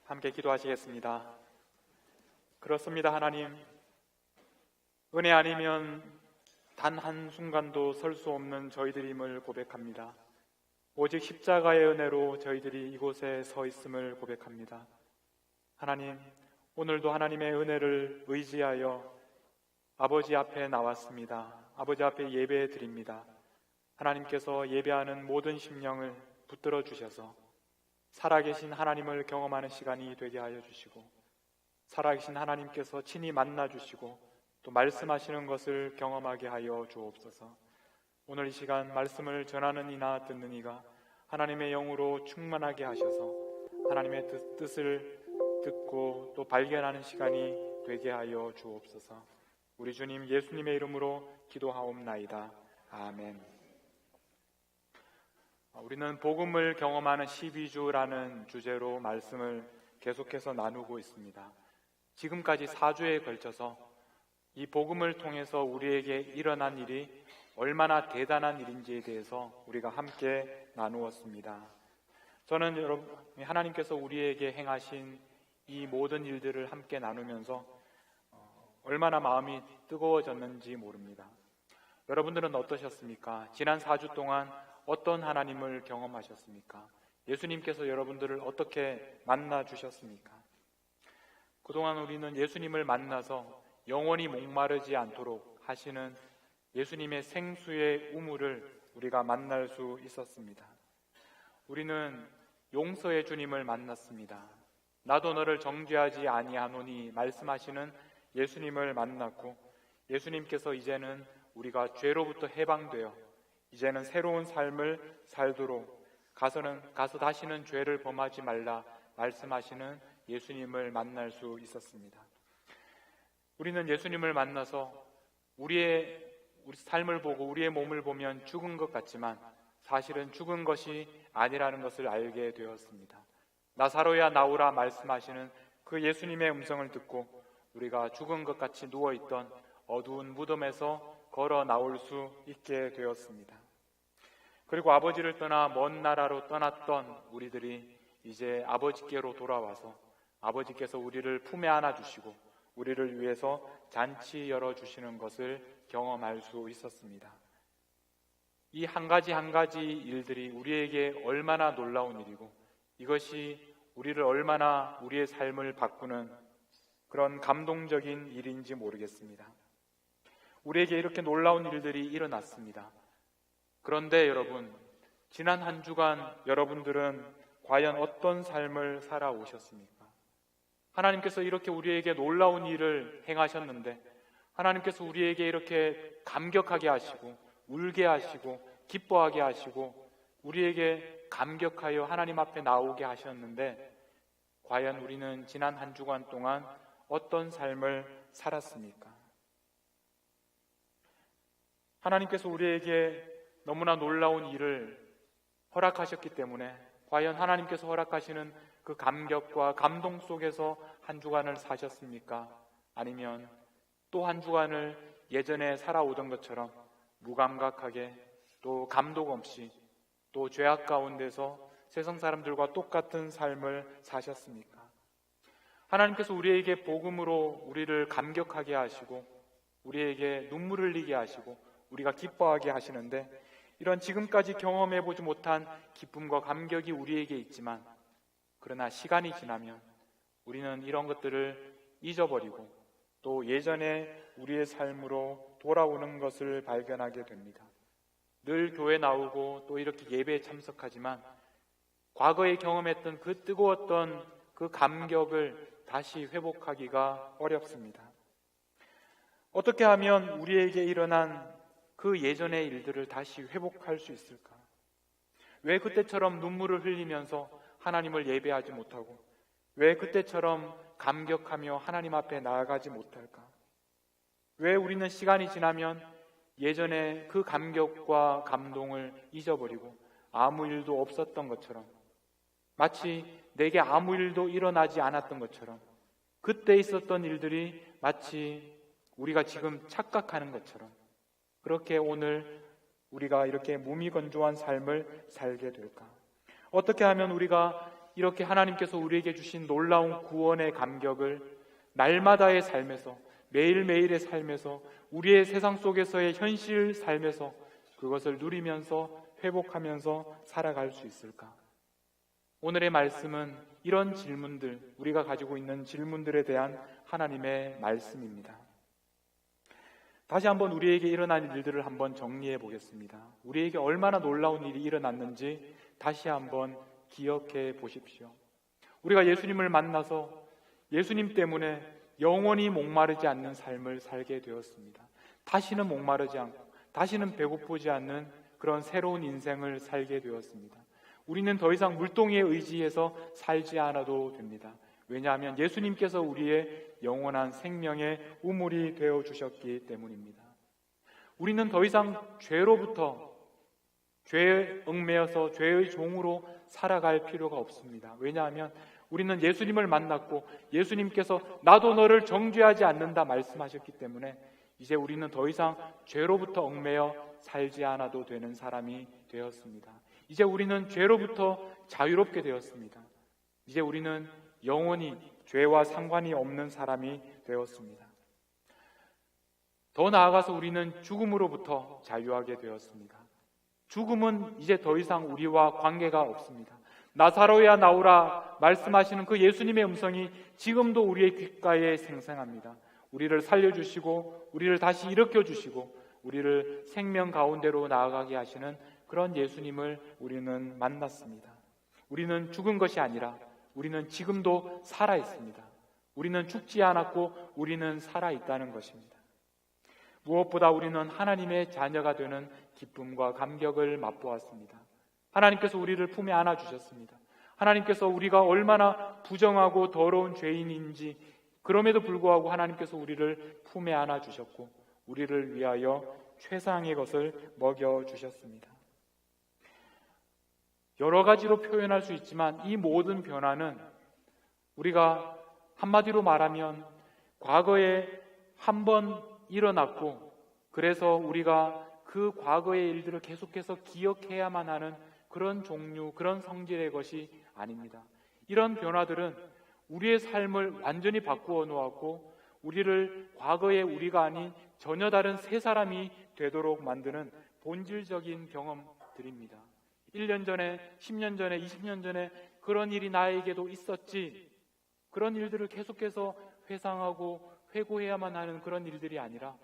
함께 기도하시겠습니다. 그렇습니다. 하나님, 은혜 아니면 단 한순간도 설 수 없는 저희들임을 고백합니다. 오직 십자가의 은혜로 저희들이 이곳에 서 있음을 고백합니다. 하나님, 오늘도 하나님의 은혜를 의지하여 아버지 앞에 나왔습니다. 아버지 앞에 예배 드립니다. 하나님께서 예배하는 모든 심령을 붙들어 주셔서 살아계신 하나님을 경험하는 시간이 되게 하여 주시고, 살아계신 하나님께서 친히 만나 주시고 또 말씀하시는 것을 경험하게 하여 주옵소서. 오늘 이 시간 말씀을 전하는 이나 듣는 이가 하나님의 영으로 충만하게 하셔서 하나님의 뜻을 듣고 또 발견하는 시간이 되게 하여 주옵소서. 우리 주님 예수님의 이름으로 기도하옵나이다. 아멘. 우리는 복음을 경험하는 12주라는 주제로 말씀을 계속해서 나누고 있습니다. 지금까지 4주에 걸쳐서 이 복음을 통해서 우리에게 일어난 일이 얼마나 대단한 일인지에 대해서 우리가 함께 나누었습니다. 저는 여러분, 하나님께서 우리에게 행하신 이 모든 일들을 함께 나누면서 얼마나 마음이 뜨거워졌는지 모릅니다. 여러분들은 어떠셨습니까? 지난 4주 동안 어떤 하나님을 경험하셨습니까? 예수님께서 여러분들을 어떻게 만나 주셨습니까? 그동안 우리는 예수님을 만나서 영원히 목마르지 않도록 하시는 예수님의 생수의 우물을 우리가 만날 수 있었습니다. 우리는 용서의 주님을 만났습니다. 나도 너를 정죄하지 아니하노니 말씀하시는 예수님을 만났고, 예수님께서 이제는 우리가 죄로부터 해방되어 이제는 새로운 삶을 살도록 가서 다시는 죄를 범하지 말라 말씀하시는 예수님을 만날 수 있었습니다. 우리는 예수님을 만나서 우리 삶을 보고 우리의 몸을 보면 죽은 것 같지만 사실은 죽은 것이 아니라는 것을 알게 되었습니다. 나사로야 나오라 말씀하시는 그 예수님의 음성을 듣고 우리가 죽은 것 같이 누워있던 어두운 무덤에서 걸어 나올 수 있게 되었습니다. 그리고 아버지를 떠나 먼 나라로 떠났던 우리들이 이제 아버지께로 돌아와서 아버지께서 우리를 품에 안아주시고 우리를 위해서 잔치 열어주시는 것을 경험할 수 있었습니다. 이 한 가지 한 가지 일들이 우리에게 얼마나 놀라운 일이고 이것이 우리를 얼마나 우리의 삶을 바꾸는 그런 감동적인 일인지 모르겠습니다. 우리에게 이렇게 놀라운 일들이 일어났습니다. 그런데 여러분, 지난 한 주간 여러분들은 과연 어떤 삶을 살아오셨습니까? 하나님께서 이렇게 우리에게 놀라운 일을 행하셨는데, 하나님께서 우리에게 이렇게 감격하게 하시고 울게 하시고 기뻐하게 하시고 우리에게 감격하여 하나님 앞에 나오게 하셨는데, 과연 우리는 지난 한 주간 동안 어떤 삶을 살았습니까? 하나님께서 우리에게 너무나 놀라운 일을 허락하셨기 때문에 과연 하나님께서 허락하시는 그 감격과 감동 속에서 한 주간을 사셨습니까? 아니면 또 한 주간을 예전에 살아오던 것처럼 무감각하게 또 감동 없이 또 죄악 가운데서 세상 사람들과 똑같은 삶을 사셨습니까? 하나님께서 우리에게 복음으로 우리를 감격하게 하시고 우리에게 눈물 흘리게 하시고 우리가 기뻐하게 하시는데, 이런 지금까지 경험해보지 못한 기쁨과 감격이 우리에게 있지만, 그러나 시간이 지나면 우리는 이런 것들을 잊어버리고 또 예전에 우리의 삶으로 돌아오는 것을 발견하게 됩니다. 늘 교회 나오고 또 이렇게 예배에 참석하지만 과거에 경험했던 그 뜨거웠던 그 감격을 다시 회복하기가 어렵습니다. 어떻게 하면 우리에게 일어난 그 예전의 일들을 다시 회복할 수 있을까? 왜 그때처럼 눈물을 흘리면서 하나님을 예배하지 못하고 왜 그때처럼 감격하며 하나님 앞에 나아가지 못할까? 왜 우리는 시간이 지나면 예전에 그 감격과 감동을 잊어버리고 아무 일도 없었던 것처럼, 마치 내게 아무 일도 일어나지 않았던 것처럼, 그때 있었던 일들이 마치 우리가 지금 착각하는 것처럼 그렇게 오늘 우리가 이렇게 무미건조한 삶을 살게 될까? 어떻게 하면 우리가 이렇게 하나님께서 우리에게 주신 놀라운 구원의 감격을 날마다의 삶에서, 매일매일의 삶에서, 우리의 세상 속에서의 현실 삶에서 그것을 누리면서 회복하면서 살아갈 수 있을까? 오늘의 말씀은 이런 질문들, 우리가 가지고 있는 질문들에 대한 하나님의 말씀입니다. 다시 한번 우리에게 일어난 일들을 한번 정리해 보겠습니다. 우리에게 얼마나 놀라운 일이 일어났는지 다시 한번 기억해 보십시오. 우리가 예수님을 만나서 예수님 때문에 영원히 목마르지 않는 삶을 살게 되었습니다. 다시는 목마르지 않고 다시는 배고프지 않는 그런 새로운 인생을 살게 되었습니다. 우리는 더 이상 물동이에 의지해서 살지 않아도 됩니다. 왜냐하면 예수님께서 우리의 영원한 생명의 우물이 되어 주셨기 때문입니다. 우리는 더 이상 죄로부터 죄에 얽매여서 죄의 종으로 살아갈 필요가 없습니다. 왜냐하면 우리는 예수님을 만났고 예수님께서 나도 너를 정죄하지 않는다 말씀하셨기 때문에 이제 우리는 더 이상 죄로부터 얽매여 살지 않아도 되는 사람이 되었습니다. 이제 우리는 죄로부터 자유롭게 되었습니다. 이제 우리는 영원히 죄와 상관이 없는 사람이 되었습니다. 더 나아가서 우리는 죽음으로부터 자유하게 되었습니다. 죽음은 이제 더 이상 우리와 관계가 없습니다. 나사로야 나오라 말씀하시는 그 예수님의 음성이 지금도 우리의 귓가에 생생합니다. 우리를 살려주시고 우리를 다시 일으켜주시고 우리를 생명 가운데로 나아가게 하시는 그런 예수님을 우리는 만났습니다. 우리는 죽은 것이 아니라 우리는 지금도 살아있습니다. 우리는 죽지 않았고 우리는 살아있다는 것입니다. 무엇보다 우리는 하나님의 자녀가 되는 기쁨과 감격을 맛보았습니다. 하나님께서 우리를 품에 안아주셨습니다. 하나님께서 우리가 얼마나 부정하고 더러운 죄인인지 그럼에도 불구하고 하나님께서 우리를 품에 안아주셨고 우리를 위하여 최상의 것을 먹여주셨습니다. 여러 가지로 표현할 수 있지만 이 모든 변화는 우리가 한마디로 말하면 과거에 한 번 일어났고 그래서 우리가 그 과거의 일들을 계속해서 기억해야만 하는 그런 종류, 그런 성질의 것이 아닙니다. 이런 변화들은 우리의 삶을 완전히 바꾸어 놓았고 우리를 과거의 우리가 아닌 전혀 다른 새 사람이 되도록 만드는 본질적인 경험들입니다. 1년 전에, 10년 전에, 20년 전에 그런 일이 나에게도 있었지, 그런 일들을 계속해서 회상하고 회고해야만 하는 그런 일들이 아니라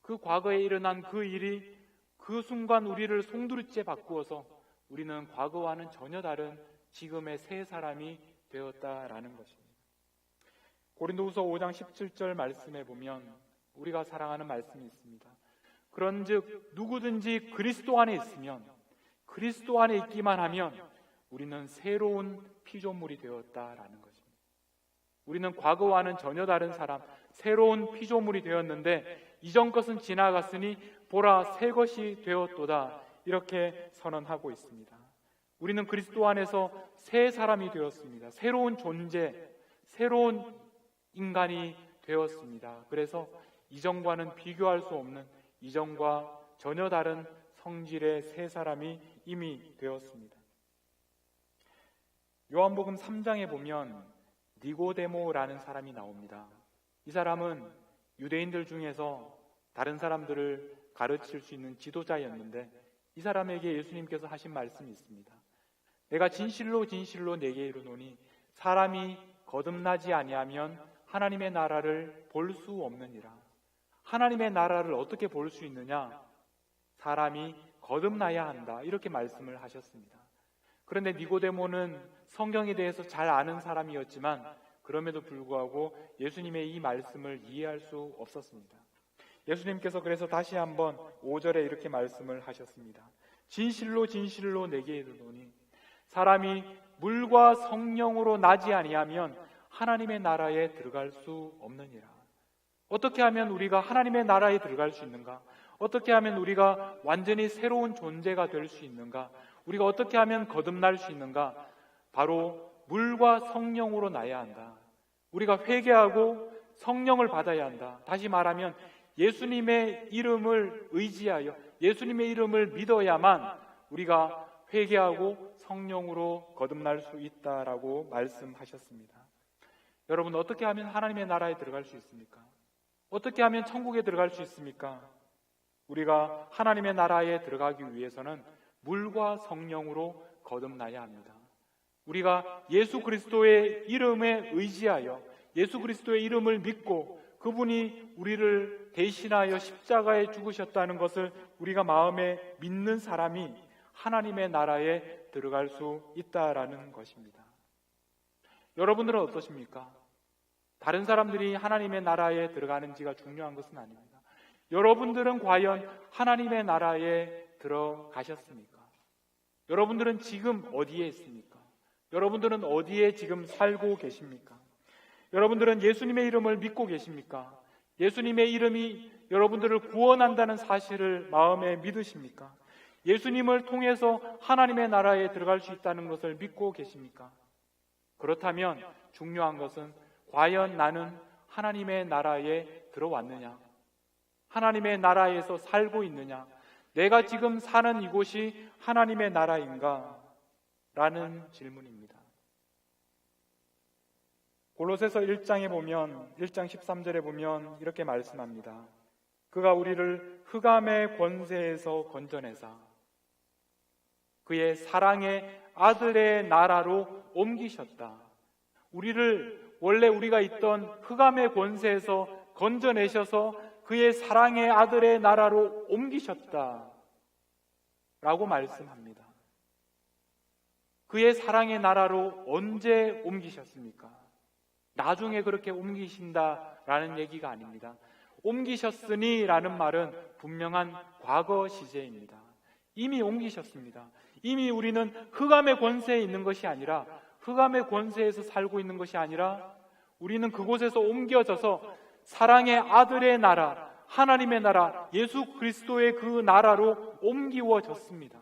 그 과거에 일어난 그 일이 그 순간 우리를 송두리째 바꾸어서 우리는 과거와는 전혀 다른 지금의 새 사람이 되었다라는 것입니다. 고린도후서 5장 17절 말씀에 보면 우리가 사랑하는 말씀이 있습니다. 그런즉 누구든지 그리스도 안에 있으면, 그리스도 안에 있기만 하면 우리는 새로운 피조물이 되었다라는 것입니다. 우리는 과거와는 전혀 다른 사람, 새로운 피조물이 되었는데 이전 것은 지나갔으니 보라 새 것이 되었도다, 이렇게 선언하고 있습니다. 우리는 그리스도 안에서 새 사람이 되었습니다. 새로운 존재, 새로운 인간이 되었습니다. 그래서 이전과는 비교할 수 없는, 이전과 전혀 다른 성질의 새 사람이 이미 되었습니다. 요한복음 3장에 보면 니고데모라는 사람이 나옵니다. 이 사람은 유대인들 중에서 다른 사람들을 가르칠 수 있는 지도자였는데 이 사람에게 예수님께서 하신 말씀이 있습니다. 내가 진실로 진실로 내게 이르노니 사람이 거듭나지 아니하면 하나님의 나라를 볼 수 없느니라. 하나님의 나라를 어떻게 볼 수 있느냐? 사람이 거듭나야 한다, 이렇게 말씀을 하셨습니다. 그런데 니고데모는 성경에 대해서 잘 아는 사람이었지만 그럼에도 불구하고 예수님의 이 말씀을 이해할 수 없었습니다. 예수님께서 그래서 다시 한번 5절에 이렇게 말씀을 하셨습니다. 진실로 진실로 내게 이르노니 사람이 물과 성령으로 나지 아니하면 하나님의 나라에 들어갈 수 없느니라. 어떻게 하면 우리가 하나님의 나라에 들어갈 수 있는가? 어떻게 하면 우리가 완전히 새로운 존재가 될 수 있는가? 우리가 어떻게 하면 거듭날 수 있는가? 바로 물과 성령으로 나야 한다. 우리가 회개하고 성령을 받아야 한다. 다시 말하면 예수님의 이름을 의지하여 예수님의 이름을 믿어야만 우리가 회개하고 성령으로 거듭날 수 있다라고 말씀하셨습니다. 여러분, 어떻게 하면 하나님의 나라에 들어갈 수 있습니까? 어떻게 하면 천국에 들어갈 수 있습니까? 우리가 하나님의 나라에 들어가기 위해서는 물과 성령으로 거듭나야 합니다. 우리가 예수 그리스도의 이름에 의지하여 예수 그리스도의 이름을 믿고 그분이 우리를 대신하여 십자가에 죽으셨다는 것을 우리가 마음에 믿는 사람이 하나님의 나라에 들어갈 수 있다라는 것입니다. 여러분들은 어떠십니까? 다른 사람들이 하나님의 나라에 들어가는지가 중요한 것은 아닙니다. 여러분들은 과연 하나님의 나라에 들어가셨습니까? 여러분들은 지금 어디에 있습니까? 여러분들은 어디에 지금 살고 계십니까? 여러분들은 예수님의 이름을 믿고 계십니까? 예수님의 이름이 여러분들을 구원한다는 사실을 마음에 믿으십니까? 예수님을 통해서 하나님의 나라에 들어갈 수 있다는 것을 믿고 계십니까? 그렇다면 중요한 것은 과연 나는 하나님의 나라에 들어왔느냐? 하나님의 나라에서 살고 있느냐? 내가 지금 사는 이곳이 하나님의 나라인가? 라는 질문입니다. 골로새서 1장에 보면 1장 13절에 보면 이렇게 말씀합니다. 그가 우리를 흑암의 권세에서 건져내사 그의 사랑의 아들의 나라로 옮기셨다. 우리를 원래 우리가 있던 흑암의 권세에서 건져내셔서 그의 사랑의 아들의 나라로 옮기셨다 라고 말씀합니다. 그의 사랑의 나라로 언제 옮기셨습니까? 나중에 그렇게 옮기신다라는 얘기가 아닙니다. 옮기셨으니 라는 말은 분명한 과거 시제입니다. 이미 옮기셨습니다. 이미 우리는 흑암의 권세에 있는 것이 아니라 흑암의 권세에서 살고 있는 것이 아니라 우리는 그곳에서 옮겨져서 사랑의 아들의 나라, 하나님의 나라, 예수 그리스도의 그 나라로 옮기워졌습니다.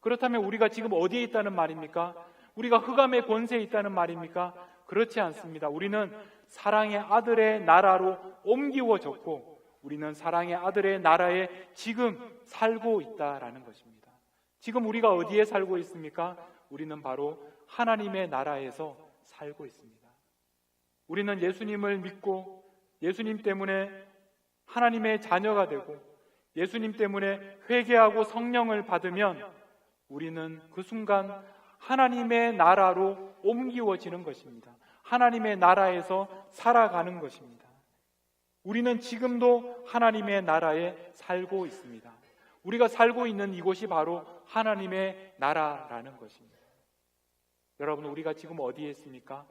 그렇다면 우리가 지금 어디에 있다는 말입니까? 우리가 흑암의 권세에 있다는 말입니까? 그렇지 않습니다. 우리는 사랑의 아들의 나라로 옮기워졌고 우리는 사랑의 아들의 나라에 지금 살고 있다라는 것입니다. 지금 우리가 어디에 살고 있습니까? 우리는 바로 하나님의 나라에서 살고 있습니다. 우리는 예수님을 믿고 예수님 때문에 하나님의 자녀가 되고 예수님 때문에 회개하고 성령을 받으면 우리는 그 순간 하나님의 나라로 옮기워지는 것입니다. 하나님의 나라에서 살아가는 것입니다. 우리는 지금도 하나님의 나라에 살고 있습니다. 우리가 살고 있는 이곳이 바로 하나님의 나라라는 것입니다. 여러분, 우리가 지금 어디에 있습니까?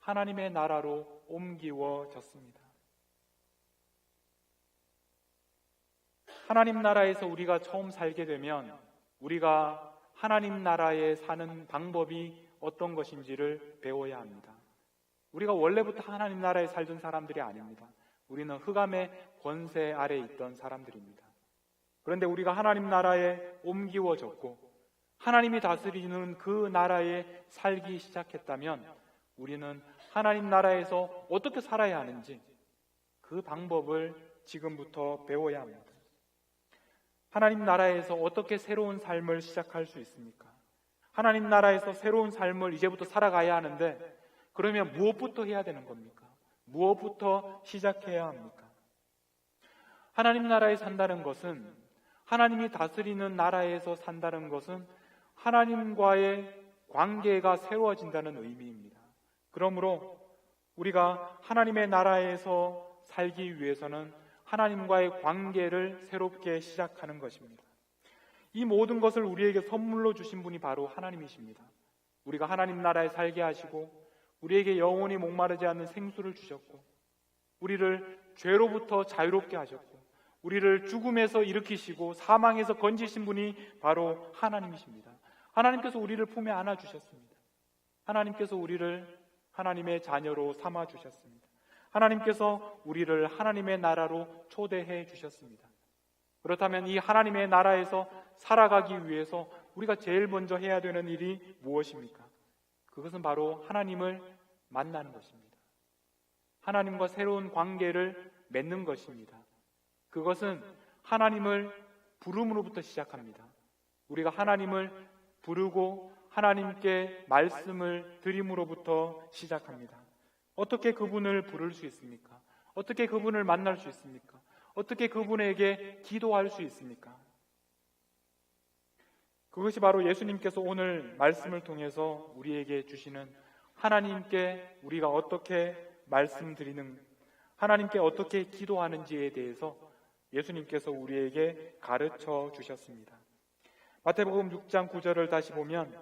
하나님의 나라로 옮기워졌습니다. 하나님 나라에서 우리가 처음 살게 되면 우리가 하나님 나라에 사는 방법이 어떤 것인지를 배워야 합니다. 우리가 원래부터 하나님 나라에 살던 사람들이 아닙니다. 우리는 흑암의 권세 아래에 있던 사람들입니다. 그런데 우리가 하나님 나라에 옮기워졌고 하나님이 다스리는 그 나라에 살기 시작했다면 우리는 하나님 나라에서 어떻게 살아야 하는지 그 방법을 지금부터 배워야 합니다. 하나님 나라에서 어떻게 새로운 삶을 시작할 수 있습니까? 하나님 나라에서 새로운 삶을 이제부터 살아가야 하는데 그러면 무엇부터 해야 되는 겁니까? 무엇부터 시작해야 합니까? 하나님 나라에 산다는 것은 하나님이 다스리는 나라에서 산다는 것은 하나님과의 관계가 새로워진다는 의미입니다. 그러므로 우리가 하나님의 나라에서 살기 위해서는 하나님과의 관계를 새롭게 시작하는 것입니다. 이 모든 것을 우리에게 선물로 주신 분이 바로 하나님이십니다. 우리가 하나님 나라에 살게 하시고 우리에게 영원히 목마르지 않는 생수를 주셨고 우리를 죄로부터 자유롭게 하셨고 우리를 죽음에서 일으키시고 사망에서 건지신 분이 바로 하나님이십니다. 하나님께서 우리를 품에 안아주셨습니다. 하나님께서 우리를 하나님의 자녀로 삼아주셨습니다. 하나님께서 우리를 하나님의 나라로 초대해 주셨습니다. 그렇다면 이 하나님의 나라에서 살아가기 위해서 우리가 제일 먼저 해야 되는 일이 무엇입니까? 그것은 바로 하나님을 만나는 것입니다. 하나님과 새로운 관계를 맺는 것입니다. 그것은 하나님을 부름으로부터 시작합니다. 우리가 하나님을 부르고 하나님께 말씀을 드림으로부터 시작합니다. 어떻게 그분을 부를 수 있습니까? 어떻게 그분을 만날 수 있습니까? 어떻게 그분에게 기도할 수 있습니까? 그것이 바로 예수님께서 오늘 말씀을 통해서 우리에게 주시는 하나님께 우리가 어떻게 말씀드리는, 하나님께 어떻게 기도하는지에 대해서 예수님께서 우리에게 가르쳐 주셨습니다. 마태복음 6장 9절을 다시 보면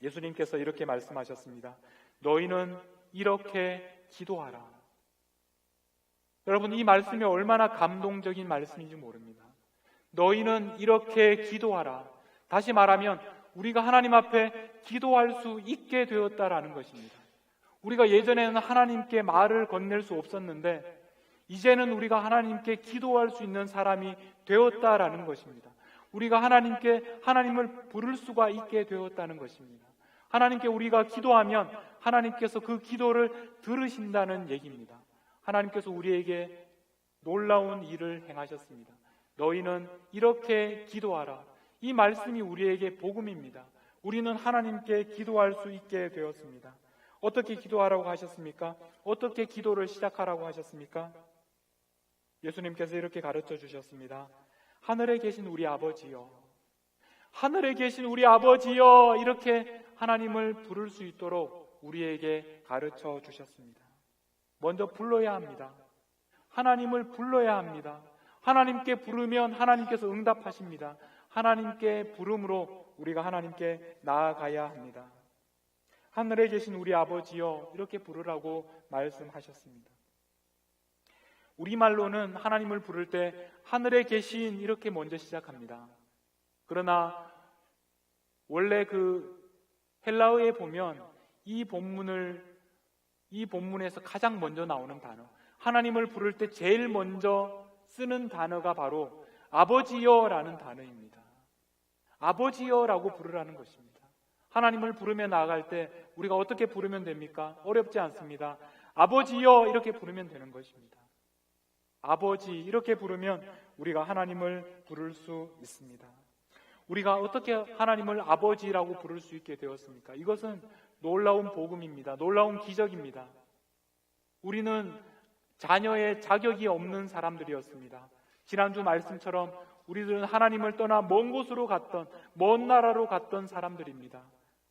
예수님께서 이렇게 말씀하셨습니다. 너희는 이렇게 기도하라. 여러분, 이 말씀이 얼마나 감동적인 말씀인지 모릅니다. 너희는 이렇게 기도하라. 다시 말하면 우리가 하나님 앞에 기도할 수 있게 되었다라는 것입니다. 우리가 예전에는 하나님께 말을 건넬 수 없었는데 이제는 우리가 하나님께 기도할 수 있는 사람이 되었다라는 것입니다. 우리가 하나님을 부를 수가 있게 되었다는 것입니다. 하나님께 우리가 기도하면 하나님께서 그 기도를 들으신다는 얘기입니다. 하나님께서 우리에게 놀라운 일을 행하셨습니다. 너희는 이렇게 기도하라. 이 말씀이 우리에게 복음입니다. 우리는 하나님께 기도할 수 있게 되었습니다. 어떻게 기도하라고 하셨습니까? 어떻게 기도를 시작하라고 하셨습니까? 예수님께서 이렇게 가르쳐 주셨습니다. 하늘에 계신 우리 아버지여, 하늘에 계신 우리 아버지여, 이렇게 하나님을 부를 수 있도록 우리에게 가르쳐 주셨습니다. 먼저 불러야 합니다. 하나님을 불러야 합니다. 하나님께 부르면 하나님께서 응답하십니다. 하나님께 부름으로 우리가 하나님께 나아가야 합니다. 하늘에 계신 우리 아버지여, 이렇게 부르라고 말씀하셨습니다. 우리말로는 하나님을 부를 때 하늘에 계신 이렇게 먼저 시작합니다. 그러나 원래 그 헬라어에 보면 이 본문에서 가장 먼저 나오는 단어, 하나님을 부를 때 제일 먼저 쓰는 단어가 바로 아버지여라는 단어입니다. 아버지여라고 부르라는 것입니다. 하나님을 부르며 나아갈 때 우리가 어떻게 부르면 됩니까? 어렵지 않습니다. 아버지여, 이렇게 부르면 되는 것입니다. 아버지, 이렇게 부르면 우리가 하나님을 부를 수 있습니다. 우리가 어떻게 하나님을 아버지라고 부를 수 있게 되었습니까? 이것은 놀라운 복음입니다. 놀라운 기적입니다. 우리는 자녀의 자격이 없는 사람들이었습니다. 지난주 말씀처럼 우리들은 하나님을 떠나 먼 곳으로 갔던, 먼 나라로 갔던 사람들입니다.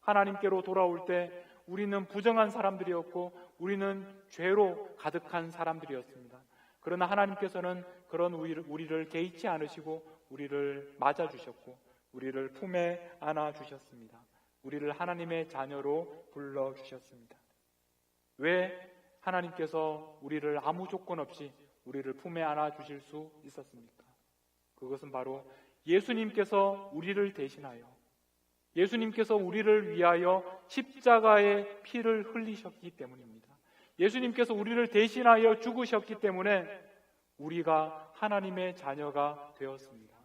하나님께로 돌아올 때 우리는 부정한 사람들이었고 우리는 죄로 가득한 사람들이었습니다. 그러나 하나님께서는 그런 우리를 개의치 않으시고 우리를 맞아주셨고 우리를 품에 안아주셨습니다. 우리를 하나님의 자녀로 불러주셨습니다. 왜 하나님께서 우리를 아무 조건 없이 우리를 품에 안아주실 수 있었습니까? 그것은 바로 예수님께서 우리를 대신하여, 예수님께서 우리를 위하여 십자가의 피를 흘리셨기 때문입니다. 예수님께서 우리를 대신하여 죽으셨기 때문에 우리가 하나님의 자녀가 되었습니다.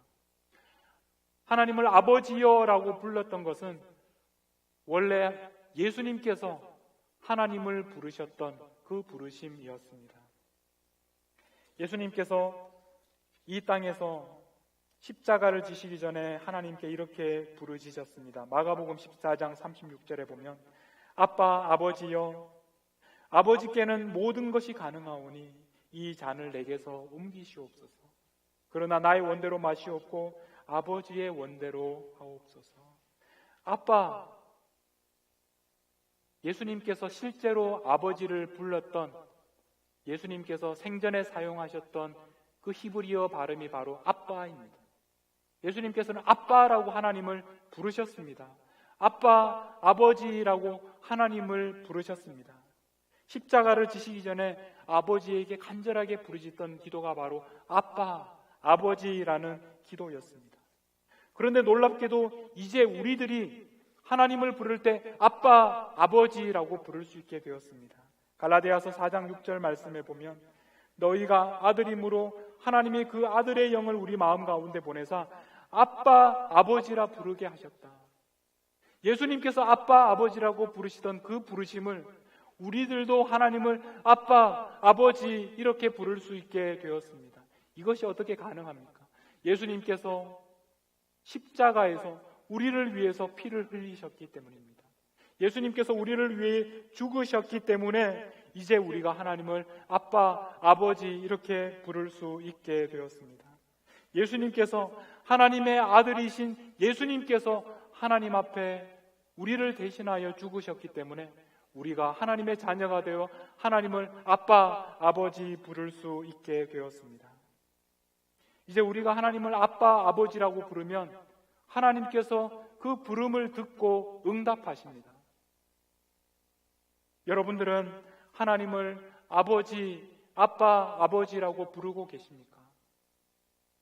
하나님을 아버지여라고 불렀던 것은 원래 예수님께서 하나님을 부르셨던 그 부르심이었습니다. 예수님께서 이 땅에서 십자가를 지시기 전에 하나님께 이렇게 부르짖으셨습니다. 마가복음 14장 36절에 보면 아빠, 아버지여, 아버지께는 모든 것이 가능하오니 이 잔을 내게서 옮기시옵소서. 그러나 나의 원대로 마시옵고 아버지의 원대로 하옵소서. 아빠, 예수님께서 실제로 아버지를 불렀던, 예수님께서 생전에 사용하셨던 그 히브리어 발음이 바로 아빠입니다. 예수님께서는 아빠라고 하나님을 부르셨습니다. 아빠, 아버지라고 하나님을 부르셨습니다. 십자가를 지시기 전에 아버지에게 간절하게 부르짖던 기도가 바로 아빠, 아버지라는 기도였습니다. 그런데 놀랍게도 이제 우리들이 하나님을 부를 때 아빠, 아버지라고 부를 수 있게 되었습니다. 갈라디아서 4장 6절 말씀에 보면 너희가 아들임으로 하나님이 그 아들의 영을 우리 마음 가운데 보내사 아빠, 아버지라 부르게 하셨다. 예수님께서 아빠, 아버지라고 부르시던 그 부르심을 우리들도 하나님을 아빠, 아버지 이렇게 부를 수 있게 되었습니다. 이것이 어떻게 가능합니까? 예수님께서 십자가에서 우리를 위해서 피를 흘리셨기 때문입니다. 예수님께서 우리를 위해 죽으셨기 때문에 이제 우리가 하나님을 아빠, 아버지 이렇게 부를 수 있게 되었습니다. 예수님께서 하나님의 아들이신 예수님께서 하나님 앞에 우리를 대신하여 죽으셨기 때문에 우리가 하나님의 자녀가 되어 하나님을 아빠, 아버지 부를 수 있게 되었습니다. 이제 우리가 하나님을 아빠, 아버지라고 부르면 하나님께서 그 부름을 듣고 응답하십니다. 여러분들은 하나님을 아버지, 아빠, 아버지라고 부르고 계십니까?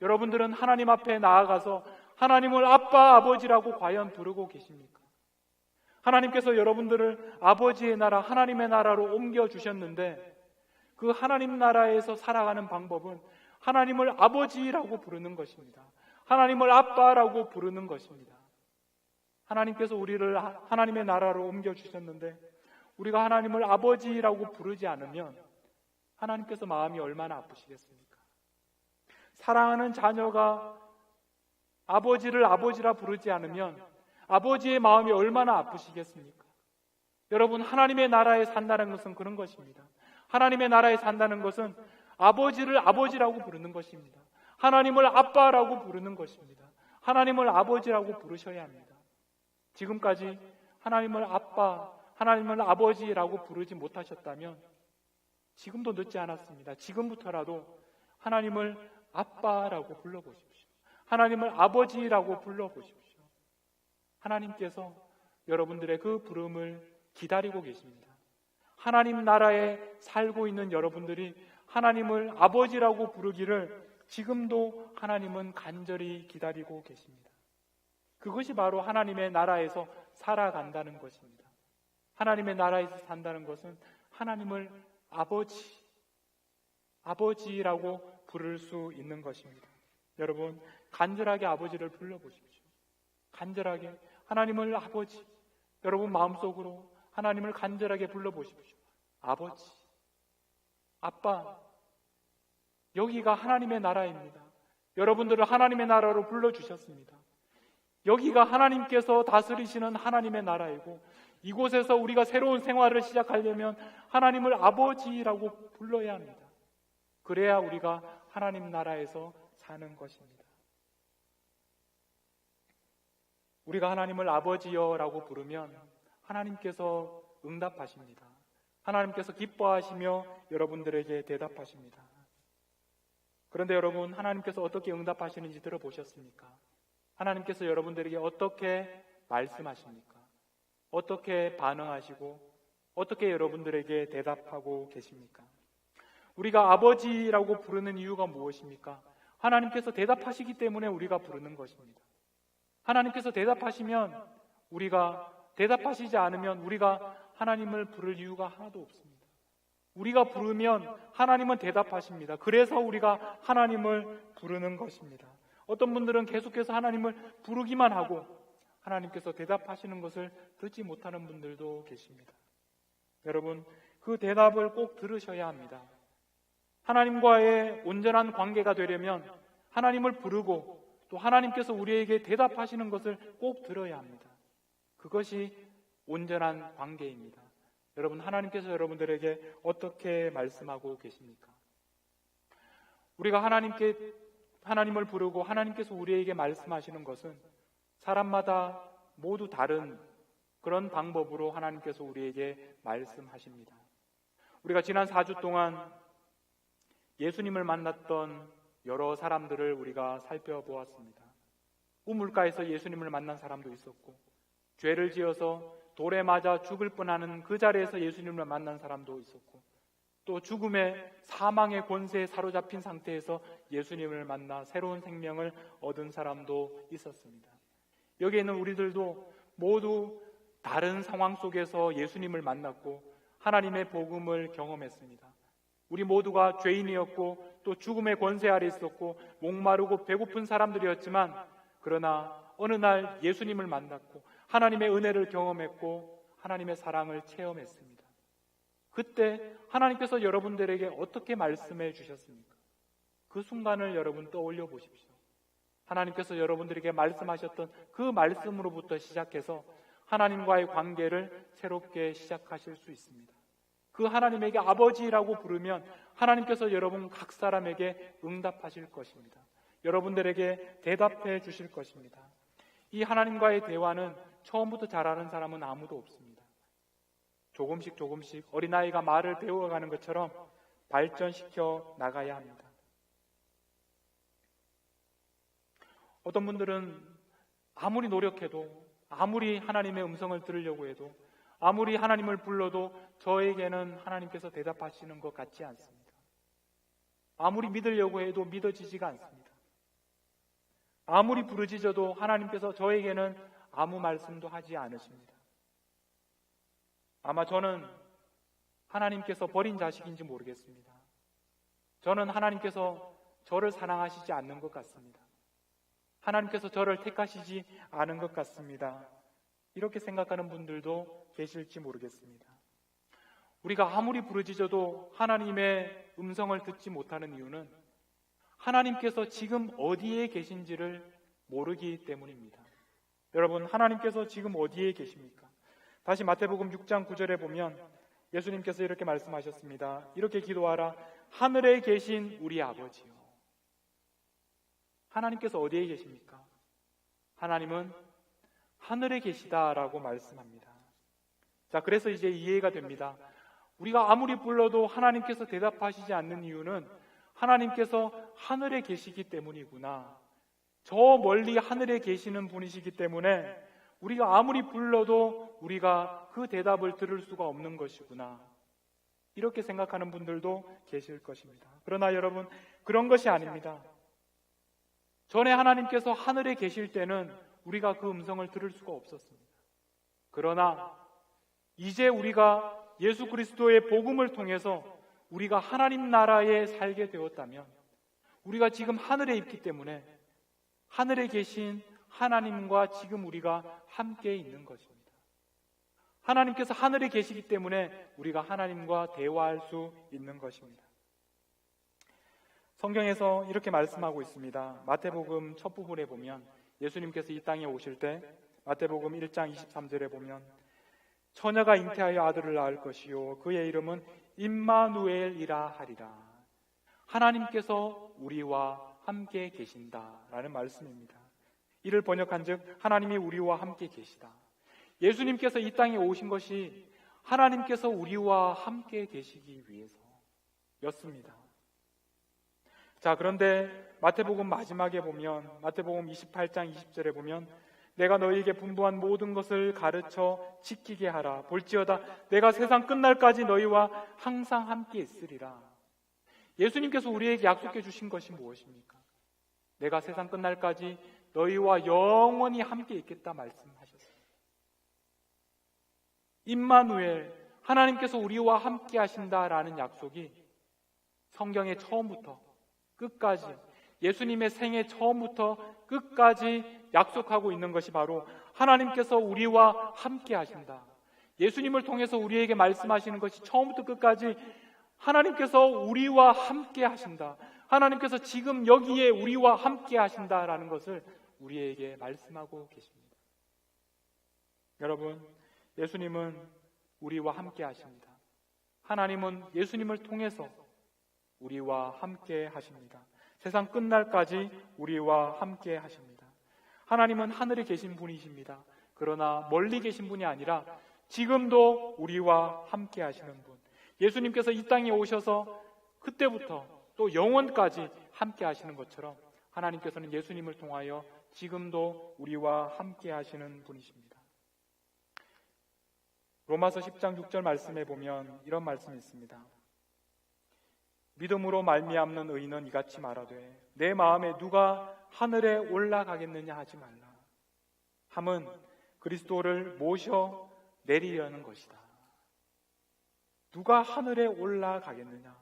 여러분들은 하나님 앞에 나아가서 하나님을 아빠, 아버지라고 과연 부르고 계십니까? 하나님께서 여러분들을 아버지의 나라, 하나님의 나라로 옮겨주셨는데 그 하나님 나라에서 살아가는 방법은 하나님을 아버지라고 부르는 것입니다. 하나님을 아빠라고 부르는 것입니다. 하나님께서 우리를 하나님의 나라로 옮겨주셨는데 우리가 하나님을 아버지라고 부르지 않으면 하나님께서 마음이 얼마나 아프시겠습니까? 사랑하는 자녀가 아버지를 아버지라 부르지 않으면 아버지의 마음이 얼마나 아프시겠습니까? 여러분, 하나님의 나라에 산다는 것은 그런 것입니다. 하나님의 나라에 산다는 것은 아버지를 아버지라고 부르는 것입니다. 하나님을 아빠라고 부르는 것입니다. 하나님을 아버지라고 부르셔야 합니다. 지금까지 하나님을 아빠, 하나님을 아버지라고 부르지 못하셨다면 지금도 늦지 않았습니다. 지금부터라도 하나님을 아빠라고 불러보십시오. 하나님을 아버지라고 불러보십시오. 하나님께서 여러분들의 그 부름을 기다리고 계십니다. 하나님 나라에 살고 있는 여러분들이 하나님을 아버지라고 부르기를 지금도 하나님은 간절히 기다리고 계십니다. 그것이 바로 하나님의 나라에서 살아간다는 것입니다. 하나님의 나라에서 산다는 것은 하나님을 아버지라고 부를 수 있는 것입니다. 여러분, 간절하게 아버지를 불러보십시오. 간절하게 하나님을 아버지, 여러분 마음속으로 하나님을 간절하게 불러보십시오. 아버지, 아빠, 여기가 하나님의 나라입니다. 여러분들을 하나님의 나라로 불러주셨습니다. 여기가 하나님께서 다스리시는 하나님의 나라이고 이곳에서 우리가 새로운 생활을 시작하려면 하나님을 아버지라고 불러야 합니다. 그래야 우리가 하나님 나라에서 사는 것입니다. 우리가 하나님을 아버지여라고 부르면 하나님께서 응답하십니다. 하나님께서 기뻐하시며 여러분들에게 대답하십니다. 그런데 여러분, 하나님께서 어떻게 응답하시는지 들어보셨습니까? 하나님께서 여러분들에게 어떻게 말씀하십니까? 어떻게 반응하시고 어떻게 여러분들에게 대답하고 계십니까? 우리가 아버지라고 부르는 이유가 무엇입니까? 하나님께서 대답하시기 때문에 우리가 부르는 것입니다. 하나님께서 대답하시지 않으면 우리가 하나님을 부를 이유가 하나도 없습니다. 우리가 부르면 하나님은 대답하십니다. 그래서 우리가 하나님을 부르는 것입니다. 어떤 분들은 계속해서 하나님을 부르기만 하고 하나님께서 대답하시는 것을 듣지 못하는 분들도 계십니다. 여러분, 그 대답을 꼭 들으셔야 합니다. 하나님과의 온전한 관계가 되려면 하나님을 부르고 또 하나님께서 우리에게 대답하시는 것을 꼭 들어야 합니다. 그것이 온전한 관계입니다. 여러분, 하나님께서 여러분들에게 어떻게 말씀하고 계십니까? 우리가 하나님을 부르고 하나님께서 우리에게 말씀하시는 것은 사람마다 모두 다른 그런 방법으로 하나님께서 우리에게 말씀하십니다. 우리가 지난 4주 동안 예수님을 만났던 여러 사람들을 우리가 살펴보았습니다. 우물가에서 예수님을 만난 사람도 있었고, 죄를 지어서 돌에 맞아 죽을 뻔하는 그 자리에서 예수님을 만난 사람도 있었고, 또 죽음의 사망의 권세에 사로잡힌 상태에서 예수님을 만나 새로운 생명을 얻은 사람도 있었습니다. 여기에 있는 우리들도 모두 다른 상황 속에서 예수님을 만났고 하나님의 복음을 경험했습니다. 우리 모두가 죄인이었고 또 죽음의 권세 아래 있었고 목마르고 배고픈 사람들이었지만, 그러나 어느 날 예수님을 만났고 하나님의 은혜를 경험했고 하나님의 사랑을 체험했습니다. 그때 하나님께서 여러분들에게 어떻게 말씀해 주셨습니까? 그 순간을 여러분 떠올려 보십시오. 하나님께서 여러분들에게 말씀하셨던 그 말씀으로부터 시작해서 하나님과의 관계를 새롭게 시작하실 수 있습니다. 그 하나님에게 아버지라고 부르면 하나님께서 여러분 각 사람에게 응답하실 것입니다. 여러분들에게 대답해 주실 것입니다. 이 하나님과의 대화는 처음부터 잘하는 사람은 아무도 없습니다. 조금씩 어린아이가 말을 배워가는 것처럼 발전시켜 나가야 합니다. 어떤 분들은 아무리 노력해도, 아무리 하나님의 음성을 들으려고 해도, 아무리 하나님을 불러도 저에게는 하나님께서 대답하시는 것 같지 않습니다. 아무리 믿으려고 해도 믿어지지가 않습니다. 아무리 부르짖어도 하나님께서 저에게는 아무 말씀도 하지 않으십니다. 아마 저는 하나님께서 버린 자식인지 모르겠습니다. 저는 하나님께서 저를 사랑하시지 않는 것 같습니다. 하나님께서 저를 택하시지 않은 것 같습니다. 이렇게 생각하는 분들도 계실지 모르겠습니다. 우리가 아무리 부르짖어도 하나님의 음성을 듣지 못하는 이유는 하나님께서 지금 어디에 계신지를 모르기 때문입니다. 여러분, 하나님께서 지금 어디에 계십니까? 다시 마태복음 6장 9절에 보면 예수님께서 이렇게 말씀하셨습니다. 이렇게 기도하라. 하늘에 계신 우리 아버지요. 하나님께서 어디에 계십니까? 하나님은 하늘에 계시다라고 말씀합니다. 자, 그래서 이제 이해가 됩니다. 우리가 아무리 불러도 하나님께서 대답하시지 않는 이유는 하나님께서 하늘에 계시기 때문이구나. 저 멀리 하늘에 계시는 분이시기 때문에 우리가 아무리 불러도 우리가 그 대답을 들을 수가 없는 것이구나. 이렇게 생각하는 분들도 계실 것입니다. 그러나 여러분, 그런 것이 아닙니다. 전에 하나님께서 하늘에 계실 때는 우리가 그 음성을 들을 수가 없었습니다. 그러나 이제 우리가 예수 그리스도의 복음을 통해서 우리가 하나님 나라에 살게 되었다면, 우리가 지금 하늘에 있기 때문에 하늘에 계신 하나님과 지금 우리가 함께 있는 것입니다. 하나님께서 하늘에 계시기 때문에 우리가 하나님과 대화할 수 있는 것입니다. 성경에서 이렇게 말씀하고 있습니다. 마태복음 첫 부분에 보면 예수님께서 이 땅에 오실 때 마태복음 1장 23절에 보면 처녀가 잉태하여 아들을 낳을 것이요 그의 이름은 임마누엘이라 하리라. 하나님께서 우리와 함께 계신다라는 말씀입니다. 이를 번역한즉 하나님이 우리와 함께 계시다. 예수님께서 이 땅에 오신 것이 하나님께서 우리와 함께 계시기 위해서였습니다. 자, 그런데 마태복음 마지막에 보면 마태복음 28장 20절에 보면 내가 너희에게 분부한 모든 것을 가르쳐 지키게 하라. 볼지어다 내가 세상 끝날까지 너희와 항상 함께 있으리라. 예수님께서 우리에게 약속해 주신 것이 무엇입니까? 내가 세상 끝날까지 너희와 영원히 함께 있겠다 말씀하셨습니다. 임마누엘, 하나님께서 우리와 함께 하신다라는 약속이 성경의 처음부터 끝까지, 예수님의 생애 처음부터 끝까지 약속하고 있는 것이 바로 하나님께서 우리와 함께 하신다. 예수님을 통해서 우리에게 말씀하시는 것이 처음부터 끝까지 하나님께서 우리와 함께 하신다. 하나님께서 지금 여기에 우리와 함께 하신다라는 것을 우리에게 말씀하고 계십니다. 여러분, 예수님은 우리와 함께 하십니다. 하나님은 예수님을 통해서 우리와 함께 하십니다. 세상 끝날까지 우리와 함께 하십니다. 하나님은 하늘에 계신 분이십니다. 그러나 멀리 계신 분이 아니라 지금도 우리와 함께 하시는 분, 예수님께서 이 땅에 오셔서 그때부터 또 영원까지 함께 하시는 것처럼 하나님께서는 예수님을 통하여 지금도 우리와 함께 하시는 분이십니다. 로마서 10장 6절 말씀에 보면 이런 말씀이 있습니다. 믿음으로 말미암는 의인은 이같이 말하되 내 마음에 누가 하늘에 올라가겠느냐 하지 말라. 함은 그리스도를 모셔 내리려는 것이다. 누가 하늘에 올라가겠느냐?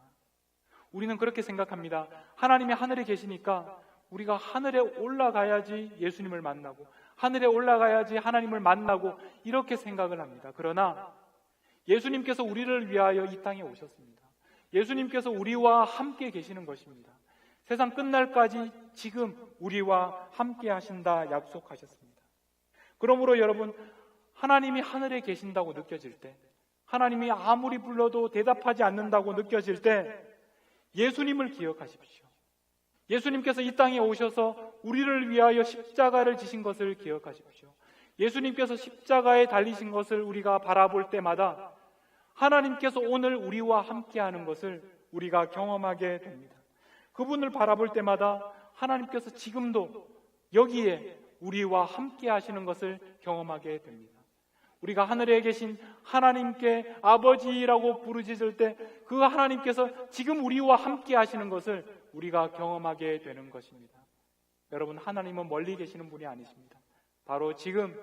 우리는 그렇게 생각합니다. 하나님이 하늘에 계시니까 우리가 하늘에 올라가야지 예수님을 만나고 하늘에 올라가야지 하나님을 만나고 이렇게 생각을 합니다. 그러나 예수님께서 우리를 위하여 이 땅에 오셨습니다. 예수님께서 우리와 함께 계시는 것입니다. 세상 끝날까지 지금 우리와 함께 하신다 약속하셨습니다. 그러므로 여러분, 하나님이 하늘에 계신다고 느껴질 때, 하나님이 아무리 불러도 대답하지 않는다고 느껴질 때 예수님을 기억하십시오. 예수님께서 이 땅에 오셔서 우리를 위하여 십자가를 지신 것을 기억하십시오. 예수님께서 십자가에 달리신 것을 우리가 바라볼 때마다 하나님께서 오늘 우리와 함께하는 것을 우리가 경험하게 됩니다. 그분을 바라볼 때마다 하나님께서 지금도 여기에 우리와 함께 하시는 것을 경험하게 됩니다. 우리가 하늘에 계신 하나님께 아버지라고 부르짖을 때 그 하나님께서 지금 우리와 함께 하시는 것을 우리가 경험하게 되는 것입니다. 여러분, 하나님은 멀리 계시는 분이 아니십니다. 바로 지금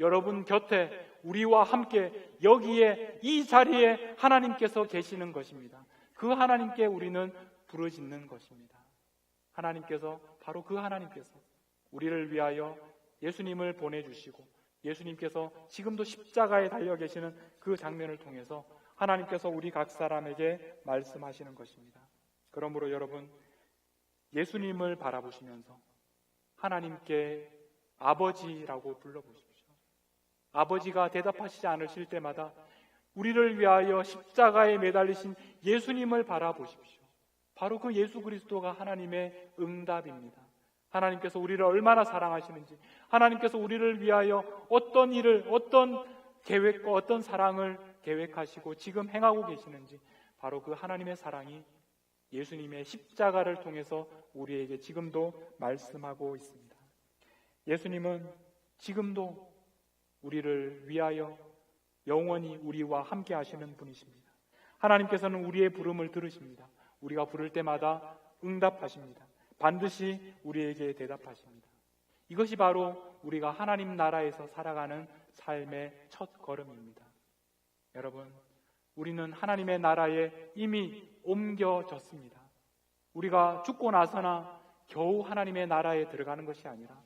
여러분 곁에 우리와 함께 여기에 이 자리에 하나님께서 계시는 것입니다. 그 하나님께 우리는 부르짖는 것입니다. 하나님께서, 바로 그 하나님께서 우리를 위하여 예수님을 보내주시고 예수님께서 지금도 십자가에 달려 계시는 그 장면을 통해서 하나님께서 우리 각 사람에게 말씀하시는 것입니다. 그러므로 여러분, 예수님을 바라보시면서 하나님께 아버지라고 불러보십시오. 아버지가 대답하시지 않으실 때마다 우리를 위하여 십자가에 매달리신 예수님을 바라보십시오. 바로 그 예수 그리스도가 하나님의 응답입니다. 하나님께서 우리를 얼마나 사랑하시는지, 하나님께서 우리를 위하여 어떤 일을, 어떤 계획과 어떤 사랑을 계획하시고 지금 행하고 계시는지, 바로 그 하나님의 사랑이 예수님의 십자가를 통해서 우리에게 지금도 말씀하고 있습니다. 예수님은 지금도 우리를 위하여 영원히 우리와 함께 하시는 분이십니다. 하나님께서는 우리의 부름을 들으십니다. 우리가 부를 때마다 응답하십니다. 반드시 우리에게 대답하십니다. 이것이 바로 우리가 하나님 나라에서 살아가는 삶의 첫 걸음입니다. 여러분, 우리는 하나님의 나라에 이미 옮겨졌습니다. 우리가 죽고 나서나 겨우 하나님의 나라에 들어가는 것이 아니라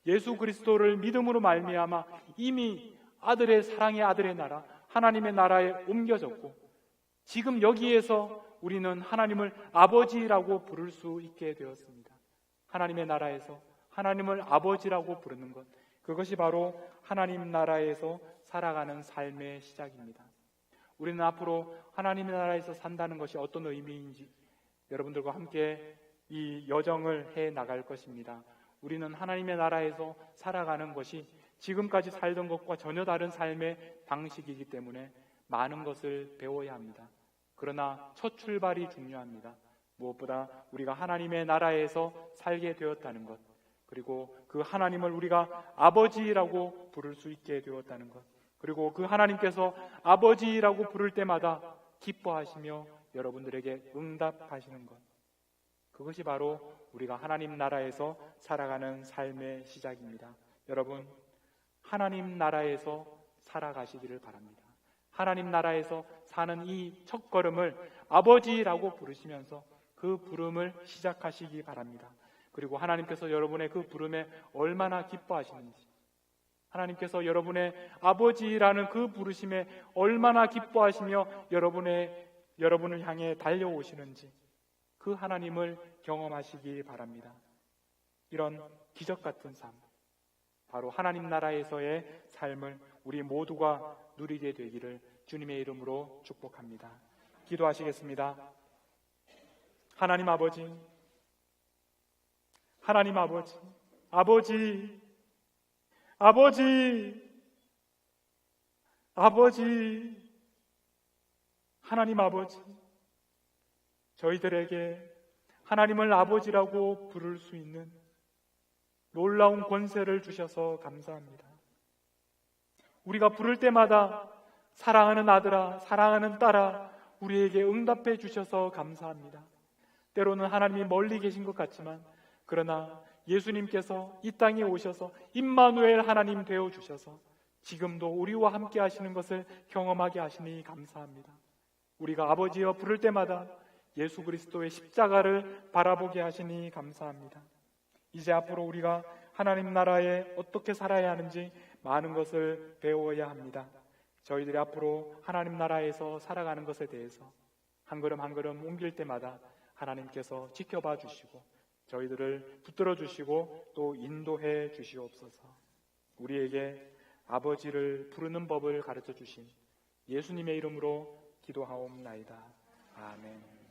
예수 그리스도를 믿음으로 말미암아 이미 아들의, 사랑의 아들의 나라, 하나님의 나라에 옮겨졌고 지금 여기에서 우리는 하나님을 아버지라고 부를 수 있게 되었습니다. 하나님의 나라에서 하나님을 아버지라고 부르는 것, 그것이 바로 하나님 나라에서 살아가는 삶의 시작입니다. 우리는 앞으로 하나님의 나라에서 산다는 것이 어떤 의미인지 여러분들과 함께 이 여정을 해 나갈 것입니다. 우리는 하나님의 나라에서 살아가는 것이 지금까지 살던 것과 전혀 다른 삶의 방식이기 때문에 많은 것을 배워야 합니다. 그러나 첫 출발이 중요합니다. 무엇보다 우리가 하나님의 나라에서 살게 되었다는 것, 그리고 그 하나님을 우리가 아버지라고 부를 수 있게 되었다는 것, 그리고 그 하나님께서 아버지라고 부를 때마다 기뻐하시며 여러분들에게 응답하시는 것, 그것이 바로 우리가 하나님 나라에서 살아가는 삶의 시작입니다. 여러분, 하나님 나라에서 살아가시기를 바랍니다. 하나님 나라에서 사는 이 첫걸음을 아버지라고 부르시면서 그 부름을 시작하시기 바랍니다. 그리고 하나님께서 여러분의 그 부름에 얼마나 기뻐하시는지, 하나님께서 여러분의 아버지라는 그 부르심에 얼마나 기뻐하시며 여러분을 향해 달려오시는지 그 하나님을 경험하시기 바랍니다. 이런 기적 같은 삶, 바로 하나님 나라에서의 삶을 우리 모두가 누리게 되기를 주님의 이름으로 축복합니다. 기도하시겠습니다. 하나님 아버지, 하나님 아버지, 아버지, 아버지, 아버지, 하나님 아버지, 저희들에게 하나님을 아버지라고 부를 수 있는 놀라운 권세를 주셔서 감사합니다. 우리가 부를 때마다 사랑하는 아들아, 사랑하는 딸아, 우리에게 응답해 주셔서 감사합니다. 때로는 하나님이 멀리 계신 것 같지만 그러나 예수님께서 이 땅에 오셔서 임마누엘 하나님 되어 주셔서 지금도 우리와 함께 하시는 것을 경험하게 하시니 감사합니다. 우리가 아버지여 부를 때마다 예수 그리스도의 십자가를 바라보게 하시니 감사합니다. 이제 앞으로 우리가 하나님 나라에 어떻게 살아야 하는지 많은 것을 배워야 합니다. 저희들이 앞으로 하나님 나라에서 살아가는 것에 대해서 한 걸음 한 걸음 옮길 때마다 하나님께서 지켜봐 주시고 저희들을 붙들어 주시고 또 인도해 주시옵소서. 우리에게 아버지를 부르는 법을 가르쳐 주신 예수님의 이름으로 기도하옵나이다. 아멘.